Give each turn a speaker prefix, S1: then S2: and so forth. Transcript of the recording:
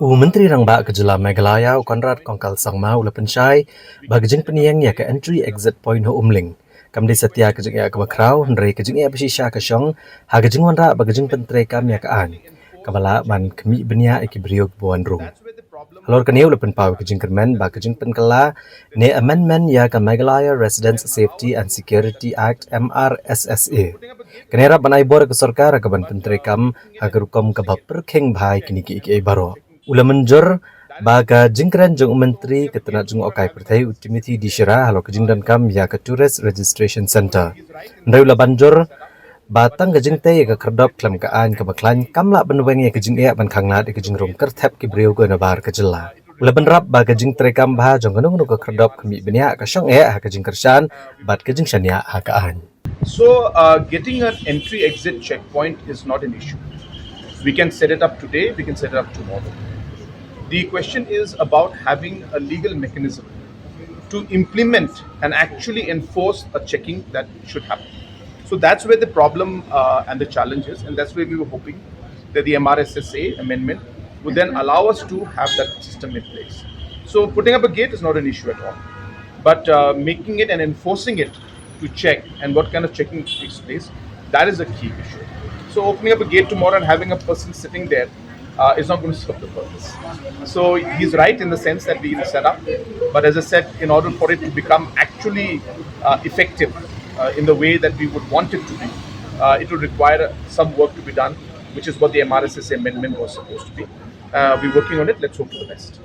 S1: Menteri Rangba Kejela Meghalaya Konrad Kongkal Sangma 𝗲𝗏𝗍𝗍 Bagajing Peniang ya ke entry exit point ℂ𝗠𝗠𝗠 Kamdi Setia Kejing ya ke 𝗏𝗏𝗏 ℓ𝗍𝗏𝗍 Kashong Hagajing Wanra Bagajing Pentrekam ya ke an Kabala ban 𝗞𝗵𝗆𝗍𝗶 𝗍𝗍 Halor Kaneu ℓ𝗏𝗏𝗏 Kejing Kermen Bagajing Penkala Ne Amendment ya ke Meghalaya Residence Safety and Security Act ℵRSSA Kenera Banai Bor ke Sorkar Kaban Pentrekam Hagarukom ◶𝗶𝗶 kini ki baro Ulamanjur baga jingkran jung menteri ketena jung 𝗍𝗏𝗏 𝗫𝗍𝗍 halo kejing dan kam ya ke Tourist Registration Center. Ndai ulabanjur batang kejing te ke kerdop klam ke an ke baklan kamla benweng ya kejing ban khanglat kejing rom kerthep ke brio ke nabar kejela. Ulabanrap baga jing trekam bah jong kanung ke kerdop 𝗵𝗵𝗆𝗍 ke shong ha kejing kershan bat kejing shania ha ke an.
S2: So getting an entry-exit checkpoint is not an issue. We can set it up today, we can set it up tomorrow. The question is about having a legal mechanism to implement and actually enforce a checking that should happen. So that's where the problem and the challenge is, and that's where we were hoping that the 𝗵RSSA amendment would then allow us to have that system in place. So putting up a gate is not an issue at all, but making it and enforcing it to check and what kind of checking takes place, that is a key issue. So opening up a gate tomorrow and having a person sitting there is not going to serve the purpose. So he's right in the sense that we will set up, but as I said, in order for it to become actually effective in the way that we would want it to be, it would require some work to be done, which is what the 𝗵RSSA amendment was supposed to be. We're working on it. Let's hope for the best.